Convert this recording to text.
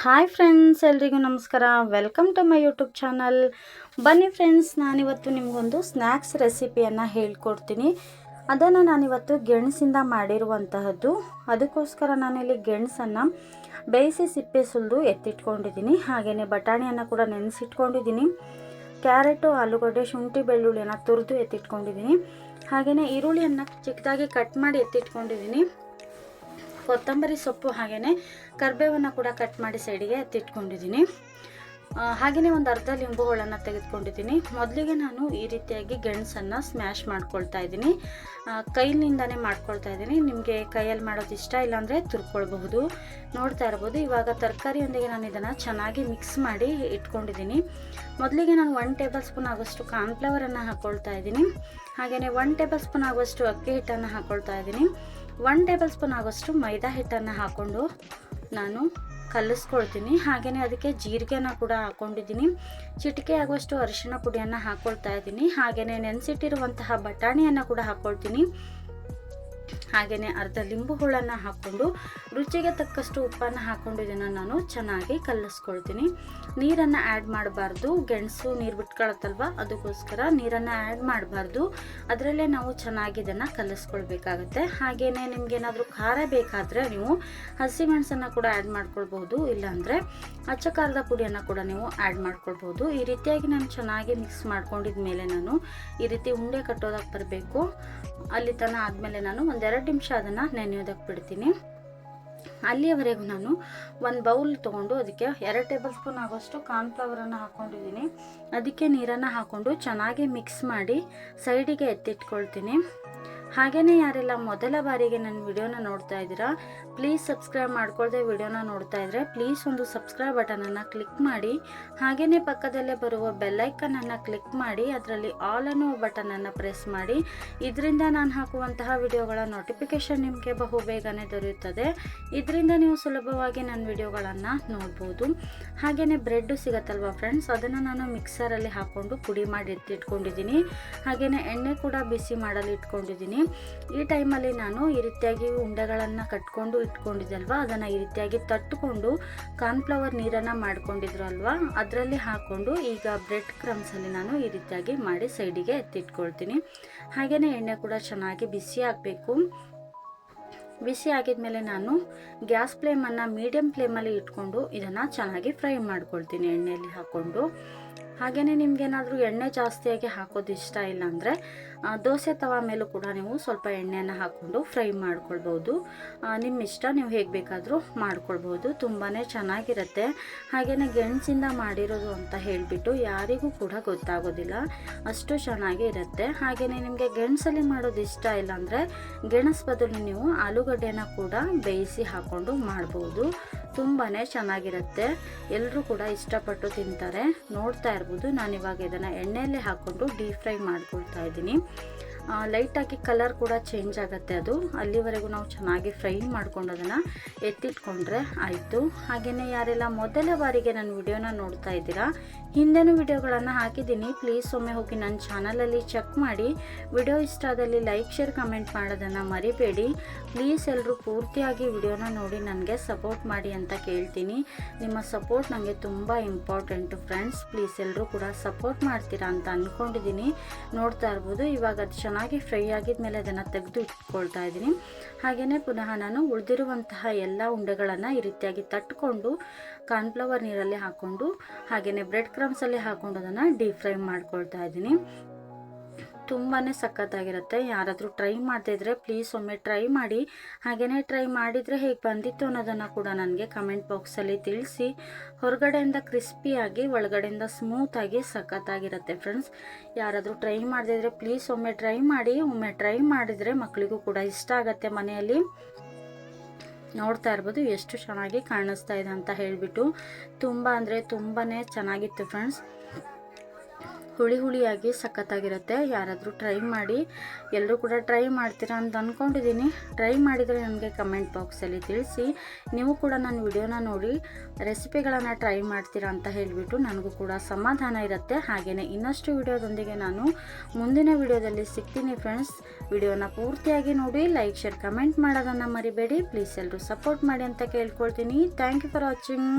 Hi friends, ಎಲ್ರಿಗೂ ನಮಸ್ಕಾರ. Welcome to my YouTube channel. ಬನ್ನಿ ಫ್ರೆಂಡ್ಸ್, ನಾನಿವತ್ತು ನಿಮಗೊಂದು ಸ್ನ್ಯಾಕ್ಸ್ ರೆಸಿಪಿಯನ್ನು ಹೇಳ್ಕೊಡ್ತೀನಿ. ಅದನ್ನು ನಾನಿವತ್ತು ಗೆಣಸಿಂದ ಮಾಡಿರುವಂತಹದ್ದು. ಅದಕ್ಕೋಸ್ಕರ ನಾನಿಲ್ಲಿ ಗೆಣಸನ್ನು ಬೇಯಿಸಿ ಸಿಪ್ಪೆ ಸುಲಿದು ಎತ್ತಿಟ್ಕೊಂಡಿದ್ದೀನಿ. ಹಾಗೆಯೇ ಬಟಾಣಿಯನ್ನು ಕೂಡ ನೆನೆಸಿಟ್ಕೊಂಡಿದ್ದೀನಿ. ಕ್ಯಾರೆಟು, ಆಲೂಗಡ್ಡೆ, ಶುಂಠಿ, ಬೆಳ್ಳುಳ್ಳಿಯನ್ನು ತುರಿದು ಎತ್ತಿಟ್ಕೊಂಡಿದ್ದೀನಿ. ಹಾಗೆಯೇ ಈರುಳ್ಳಿಯನ್ನು ಚಿಕ್ಕದಾಗಿ ಕಟ್ ಮಾಡಿ ಎತ್ತಿಟ್ಕೊಂಡಿದ್ದೀನಿ. ಕೊತ್ತಂಬರಿ ಸೊಪ್ಪು ಹಾಗೆಯೇ ಕರಿಬೇವನ್ನು ಕೂಡ ಕಟ್ ಮಾಡಿ ಸೈಡಿಗೆ ಎತ್ತಿಟ್ಕೊಂಡಿದ್ದೀನಿ. ಹಾಗೆಯೇ ಒಂದು ಅರ್ಧ ಲಿಂಬುಗಳನ್ನು ತೆಗೆದುಕೊಂಡಿದ್ದೀನಿ. ಮೊದಲಿಗೆ ನಾನು ಈ ರೀತಿಯಾಗಿ ಗೆಣಸನ್ನು ಸ್ಮ್ಯಾಶ್ ಮಾಡ್ಕೊಳ್ತಾ ಇದ್ದೀನಿ. ಕೈಲಿಂದನೇ ಮಾಡ್ಕೊಳ್ತಾ ಇದ್ದೀನಿ. ನಿಮಗೆ ಕೈಯಲ್ಲಿ ಮಾಡೋದು ಇಷ್ಟ ಇಲ್ಲಾಂದರೆ ತುರ್ಕೊಳ್ಬಹುದು. ನೋಡ್ತಾ ಇರ್ಬೋದು. ಇವಾಗ ತರಕಾರಿಯೊಂದಿಗೆ ನಾನು ಇದನ್ನು ಚೆನ್ನಾಗಿ ಮಿಕ್ಸ್ ಮಾಡಿ ಇಟ್ಕೊಂಡಿದ್ದೀನಿ. ಮೊದಲಿಗೆ ನಾನು 1 ಟೇಬಲ್ ಸ್ಪೂನ್ ಆಗೋಷ್ಟು ಕಾರ್ನ್ಫ್ಲವರನ್ನು ಹಾಕ್ಕೊಳ್ತಾ ಇದ್ದೀನಿ. ಹಾಗೆಯೇ 1 ಟೇಬಲ್ ಸ್ಪೂನ್ ಆಗೋಷ್ಟು ಅಕ್ಕಿ ಹಿಟ್ಟನ್ನು ಹಾಕ್ಕೊಳ್ತಾ ಇದ್ದೀನಿ. 1 ಟೇಬಲ್ ಸ್ಪೂನ್ ಆಗೋಷ್ಟು ಮೈದಾ ಹಿಟ್ಟನ್ನು ಹಾಕ್ಕೊಂಡು ನಾನು ಕಲಿಸ್ಕೊಳ್ತೀನಿ. ಹಾಗೆಯೇ ಅದಕ್ಕೆ ಜೀರಿಗೆನ ಕೂಡ ಹಾಕ್ಕೊಂಡಿದ್ದೀನಿ. ಚಿಟಿಕೆ ಆಗುವಷ್ಟು ಅರಿಶಿಣ ಪುಡಿಯನ್ನು ಹಾಕ್ಕೊಳ್ತಾ ಇದ್ದೀನಿ. ಹಾಗೆಯೇ ನೆನೆಸಿಟ್ಟಿರುವಂತಹ ಬಟಾಣಿಯನ್ನು ಕೂಡ ಹಾಕ್ಕೊಳ್ತೀನಿ. ಹಾಗೆಯೇ ಅರ್ಧ ಲಿಂಬು ಹುಳನ್ನು ಹಾಕ್ಕೊಂಡು ರುಚಿಗೆ ತಕ್ಕಷ್ಟು ಉಪ್ಪನ್ನು ಹಾಕ್ಕೊಂಡು ಇದನ್ನು ನಾನು ಚೆನ್ನಾಗಿ ಕಲಿಸ್ಕೊಳ್ತೀನಿ. ನೀರನ್ನು ಆ್ಯಡ್ ಮಾಡಬಾರ್ದು. ಗೆಣಸು ನೀರು ಬಿಟ್ಕೊಳತ್ತಲ್ವ, ಅದಕ್ಕೋಸ್ಕರ ನೀರನ್ನು ಆ್ಯಡ್ ಮಾಡಬಾರ್ದು. ಅದರಲ್ಲೇ ನಾವು ಚೆನ್ನಾಗಿ ಇದನ್ನು ಕಲಿಸ್ಕೊಳ್ಬೇಕಾಗತ್ತೆ. ಹಾಗೆಯೇ ನಿಮಗೇನಾದರೂ ಖಾರ ಬೇಕಾದರೆ ನೀವು ಹಸಿಮೆಣಸನ್ನು ಕೂಡ ಆ್ಯಡ್ ಮಾಡ್ಕೊಳ್ಬೋದು. ಇಲ್ಲಾಂದರೆ ಅಚ್ಚ ಖಾರದ ಪುಡಿಯನ್ನು ಕೂಡ ನೀವು ಆ್ಯಡ್ ಮಾಡ್ಕೊಳ್ಬೋದು. ಈ ರೀತಿಯಾಗಿ ನಾನು ಚೆನ್ನಾಗಿ ಮಿಕ್ಸ್ ಮಾಡ್ಕೊಂಡಿದ ಮೇಲೆ ನಾನು ಈ ರೀತಿ ಉಂಡೆ ಕಟ್ಟೋದಕ್ಕೆ ಬರಬೇಕು. ಅಲ್ಲಿ ತನಕ ಆದಮೇಲೆ ನಾನು 1-2 ನಿಮಿಷ ಅದನ್ನು ನೆನೆಯೋದಕ್ಕೆ ಬಿಡ್ತೀನಿ. ಅಲ್ಲಿಯವರೆಗೂ ನಾನು ಒಂದು ಬೌಲ್ ತೊಗೊಂಡು ಅದಕ್ಕೆ 2 ಟೇಬಲ್ ಸ್ಪೂನ್ ಆಗೋಷ್ಟು ಕಾರ್ನ್ಫ್ಲವರನ್ನು ಹಾಕ್ಕೊಂಡಿದ್ದೀನಿ. ಅದಕ್ಕೆ ನೀರನ್ನು ಹಾಕ್ಕೊಂಡು ಚೆನ್ನಾಗಿ ಮಿಕ್ಸ್ ಮಾಡಿ ಸೈಡಿಗೆ ಎತ್ತಿಟ್ಕೊಳ್ತೀನಿ. ಹಾಗೆಯೇ ಯಾರೆಲ್ಲ ಮೊದಲ ಬಾರಿಗೆ ನನ್ನ ವಿಡಿಯೋನ ನೋಡ್ತಾ ಇದ್ದೀರಾ, ಪ್ಲೀಸ್ ಸಬ್ಸ್ಕ್ರೈಬ್ ಮಾಡ್ಕೊಳ್ದೆ ವಿಡಿಯೋನ ನೋಡ್ತಾ ಇದ್ದರೆ ಪ್ಲೀಸ್ ಒಂದು ಸಬ್ಸ್ಕ್ರೈಬ್ ಬಟನನ್ನು ಕ್ಲಿಕ್ ಮಾಡಿ. ಹಾಗೆಯೇ ಪಕ್ಕದಲ್ಲೇ ಬರುವ ಬೆಲ್ಲೈಕನನ್ನು ಕ್ಲಿಕ್ ಮಾಡಿ ಅದರಲ್ಲಿ ಆಲ್ ಅನ್ನೋ ಬಟನನ್ನು ಪ್ರೆಸ್ ಮಾಡಿ. ಇದರಿಂದ ನಾನು ಹಾಕುವಂತಹ ವಿಡಿಯೋಗಳ ನೋಟಿಫಿಕೇಷನ್ ನಿಮಗೆ ಬಹು ಬೇಗನೆ ದೊರೆಯುತ್ತದೆ. ಇದರಿಂದ ನೀವು ಸುಲಭವಾಗಿ ನನ್ನ ವಿಡಿಯೋಗಳನ್ನು ನೋಡ್ಬೋದು. ಹಾಗೆಯೇ ಬ್ರೆಡ್ಡು ಸಿಗತ್ತಲ್ವ ಫ್ರೆಂಡ್ಸ್, ಅದನ್ನು ನಾನು ಮಿಕ್ಸರಲ್ಲಿ ಹಾಕ್ಕೊಂಡು ಪುಡಿ ಮಾಡಿ ಎತ್ತಿಟ್ಕೊಂಡಿದ್ದೀನಿ. ಹಾಗೆಯೇ ಎಣ್ಣೆ ಕೂಡ ಬಿಸಿ ಮಾಡಲು ಇಟ್ಕೊಂಡಿದ್ದೀನಿ. ಈ ಟೈಮಲ್ಲಿ ನಾನು ಈ ರೀತಿಯಾಗಿ ಉಂಡೆಗಳನ್ನು ಕಟ್ಕೊಂಡು ಇಟ್ಕೊಂಡಿದ್ದಲ್ವ, ಅದನ್ನು ಈ ರೀತಿಯಾಗಿ ತಟ್ಟುಕೊಂಡು ಕಾರ್ನ್ಫ್ಲವರ್ ನೀರನ್ನು ಮಾಡ್ಕೊಂಡಿದ್ರು ಅಲ್ವಾ, ಅದರಲ್ಲಿ ಹಾಕ್ಕೊಂಡು ಈಗ ಬ್ರೆಡ್ ಕ್ರಮ್ಸಲ್ಲಿ ನಾನು ಈ ರೀತಿಯಾಗಿ ಮಾಡಿ ಸೈಡಿಗೆ ಎತ್ತಿಟ್ಕೊಳ್ತೀನಿ. ಹಾಗೆಯೇ ಎಣ್ಣೆ ಕೂಡ ಚೆನ್ನಾಗಿ ಬಿಸಿ ಆಗಬೇಕು. ಬಿಸಿ ಆಗಿದ್ಮೇಲೆ ನಾನು ಗ್ಯಾಸ್ ಫ್ಲೇಮನ್ನು ಮೀಡಿಯಮ್ ಫ್ಲೇಮಲ್ಲಿ ಇಟ್ಕೊಂಡು ಇದನ್ನು ಚೆನ್ನಾಗಿ ಫ್ರೈ ಮಾಡ್ಕೊಳ್ತೀನಿ ಎಣ್ಣೆಯಲ್ಲಿ ಹಾಕ್ಕೊಂಡು. ಹಾಗೆಯೇ ನಿಮಗೇನಾದರೂ ಎಣ್ಣೆ ಜಾಸ್ತಿಯಾಗಿ ಹಾಕೋದು ಇಷ್ಟ ಇಲ್ಲ ಅಂದರೆ ದೋಸೆ ತವಾ ಮೇಲೂ ಕೂಡ ನೀವು ಸ್ವಲ್ಪ ಎಣ್ಣೆಯನ್ನು ಹಾಕ್ಕೊಂಡು ಫ್ರೈ ಮಾಡ್ಕೊಳ್ಬೋದು. ನಿಮ್ಮ ಇಷ್ಟ, ನೀವು ಹೇಗೆ ಬೇಕಾದರೂ ಮಾಡ್ಕೊಳ್ಬೋದು. ತುಂಬಾ ಚೆನ್ನಾಗಿರುತ್ತೆ. ಹಾಗೆಯೇ ಗೆಣಸಿಂದ ಮಾಡಿರೋದು ಅಂತ ಹೇಳಿಬಿಟ್ಟು ಯಾರಿಗೂ ಕೂಡ ಗೊತ್ತಾಗೋದಿಲ್ಲ, ಅಷ್ಟು ಚೆನ್ನಾಗಿ ಇರುತ್ತೆ. ಹಾಗೆಯೇ ನಿಮಗೆ ಗೆಣಸಲ್ಲಿ ಮಾಡೋದು ಇಷ್ಟ ಇಲ್ಲ ಅಂದರೆ ಗೆಣಸು ಬದಲು ನೀವು ಆಲೂಗಡ್ಡೆನ ಕೂಡ ಬೇಯಿಸಿ ಹಾಕ್ಕೊಂಡು ಮಾಡ್ಬೋದು. ತುಂಬಾ ಚೆನ್ನಾಗಿರುತ್ತೆ. ಎಲ್ಲರೂ ಕೂಡ ಇಷ್ಟಪಟ್ಟು ತಿಂತಾರೆ. ನೋಡ್ತಾ ಇರ್ಬೋದು, ನಾನಿವಾಗ ಇದನ್ನು ಎಣ್ಣೆಯಲ್ಲೇ ಹಾಕ್ಕೊಂಡು ಡೀಪ್ ಫ್ರೈ ಮಾಡ್ಕೊಳ್ತಾ ಇದ್ದೀನಿ. ಲೈಟಾಗಿ ಕಲರ್ ಕೂಡ ಚೇಂಜ್ ಆಗುತ್ತೆ. ಅದು ಅಲ್ಲಿವರೆಗೂ ನಾವು ಚೆನ್ನಾಗಿ ಫ್ರೈ ಮಾಡ್ಕೊಂಡು ಅದನ್ನು ಎತ್ತಿಟ್ಕೊಂಡ್ರೆ ಆಯಿತು. ಹಾಗೆಯೇ ಯಾರೆಲ್ಲ ಮೊದಲ ಬಾರಿಗೆ ನನ್ನ ವಿಡಿಯೋನ ನೋಡ್ತಾ ಇದ್ದೀರಾ, ಹಿಂದೆನೂ ವಿಡಿಯೋಗಳನ್ನು ಹಾಕಿದ್ದೀನಿ. ಪ್ಲೀಸ್ ಒಮ್ಮೆ ಹೋಗಿ ನನ್ನ ಚಾನಲಲ್ಲಿ ಚೆಕ್ ಮಾಡಿ. ವಿಡಿಯೋ ಇಷ್ಟ ಆದಲ್ಲಿ ಲೈಕ್, ಶೇರ್, ಕಮೆಂಟ್ ಮಾಡೋದನ್ನು ಮರಿಬೇಡಿ. ಪ್ಲೀಸ್ ಎಲ್ಲರೂ ಪೂರ್ತಿಯಾಗಿ ವಿಡಿಯೋನ ನೋಡಿ ನನಗೆ ಸಪೋರ್ಟ್ ಮಾಡಿ ಅಂತ ಕೇಳ್ತೀನಿ. ನಿಮ್ಮ ಸಪೋರ್ಟ್ ನನಗೆ ತುಂಬ ಇಂಪಾರ್ಟೆಂಟು ಫ್ರೆಂಡ್ಸ್. ಪ್ಲೀಸ್ ಎಲ್ಲರೂ ಕೂಡ ಸಪೋರ್ಟ್ ಮಾಡ್ತೀರಾ ಅಂತ ಅಂದ್ಕೊಂಡಿದ್ದೀನಿ. ನೋಡ್ತಾ ಇರ್ಬೋದು, ಇವಾಗ ಅದು ಚೆನ್ನಾಗಿ ಫ್ರೈ ಆಗಿದ್ಮೇಲೆ ಅದನ್ನು ತೆಗೆದು ಇಟ್ಕೊಳ್ತಾ ಇದ್ದೀನಿ. ಹಾಗೆಯೇ ಪುನಃ ನಾನು ಉಳಿದಿರುವಂತಹ ಎಲ್ಲ ಉಂಡೆಗಳನ್ನು ಈ ರೀತಿಯಾಗಿ ತಟ್ಕೊಂಡು ಕಾರ್ನ್ಫ್ಲವರ್ ನೀರಲ್ಲಿ ಹಾಕ್ಕೊಂಡು ಹಾಗೆಯೇ ಬ್ರೆಡ್ ಕ್ರಮ್ಸಲ್ಲಿ ಹಾಕ್ಕೊಂಡು ಅದನ್ನು ಡೀಪ್ ಫ್ರೈ ಮಾಡ್ಕೊಳ್ತಾ ಇದ್ದೀನಿ. ತುಂಬಾ ಸಖತ್ತಾಗಿರುತ್ತೆ. ಯಾರಾದರೂ ಟ್ರೈ ಮಾಡ್ತಿದ್ರೆ ಪ್ಲೀಸ್ ಒಮ್ಮೆ ಟ್ರೈ ಮಾಡಿ. ಹಾಗೆಯೇ ಟ್ರೈ ಮಾಡಿದರೆ ಹೇಗೆ ಬಂದಿತ್ತು ಅನ್ನೋದನ್ನು ಕೂಡ ನನಗೆ ಕಮೆಂಟ್ ಬಾಕ್ಸಲ್ಲಿ ತಿಳಿಸಿ. ಹೊರಗಡೆಯಿಂದ ಕ್ರಿಸ್ಪಿಯಾಗಿ ಒಳಗಡೆಯಿಂದ ಸ್ಮೂತಾಗಿ ಸಖತ್ತಾಗಿರುತ್ತೆ ಫ್ರೆಂಡ್ಸ್. ಯಾರಾದರೂ ಟ್ರೈ ಮಾಡ್ತಿದ್ರೆ ಪ್ಲೀಸ್ ಒಮ್ಮೆ ಟ್ರೈ ಮಾಡಿ. ಒಮ್ಮೆ ಟ್ರೈ ಮಾಡಿದರೆ ಮಕ್ಕಳಿಗೂ ಕೂಡ ಇಷ್ಟ ಆಗುತ್ತೆ ಮನೆಯಲ್ಲಿ. ನೋಡ್ತಾ ಇರ್ಬೋದು ಎಷ್ಟು ಚೆನ್ನಾಗಿ ಕಾಣಿಸ್ತಾ ಇದೆ ಅಂತ ಹೇಳಿಬಿಟ್ಟು. ತುಂಬ ಅಂದರೆ ತುಂಬಾ ಚೆನ್ನಾಗಿತ್ತು ಫ್ರೆಂಡ್ಸ್. ಹುಳಿ ಹುಳಿಯಾಗಿ ಸಖತ್ತಾಗಿರುತ್ತೆ. ಯಾರಾದರೂ ಟ್ರೈ ಮಾಡಿ. ಎಲ್ಲರೂ ಕೂಡ ಟ್ರೈ ಮಾಡ್ತೀರಾ ಅಂತ ಅಂದ್ಕೊಂಡಿದ್ದೀನಿ. ಟ್ರೈ ಮಾಡಿದರೆ ನನಗೆ ಕಮೆಂಟ್ ಬಾಕ್ಸಲ್ಲಿ ತಿಳಿಸಿ. ನೀವು ಕೂಡ ನನ್ನ ವಿಡಿಯೋನ ನೋಡಿ ರೆಸಿಪಿಗಳನ್ನು ಟ್ರೈ ಮಾಡ್ತೀರಾ ಅಂತ ಹೇಳಿಬಿಟ್ಟು ನನಗೂ ಕೂಡ ಸಮಾಧಾನ ಇರುತ್ತೆ. ಹಾಗೆಯೇ ಇನ್ನಷ್ಟು ವಿಡಿಯೋದೊಂದಿಗೆ ನಾನು ಮುಂದಿನ ವಿಡಿಯೋದಲ್ಲಿ ಸಿಗ್ತೀನಿ ಫ್ರೆಂಡ್ಸ್. ವಿಡಿಯೋನ ಪೂರ್ತಿಯಾಗಿ ನೋಡಿ, ಲೈಕ್, ಶೇರ್, ಕಮೆಂಟ್ ಮಾಡೋದನ್ನು ಮರಿಬೇಡಿ. ಪ್ಲೀಸ್ ಎಲ್ಲರೂ ಸಪೋರ್ಟ್ ಮಾಡಿ ಅಂತ ಕೇಳ್ಕೊಳ್ತೀನಿ. Thank you for watching.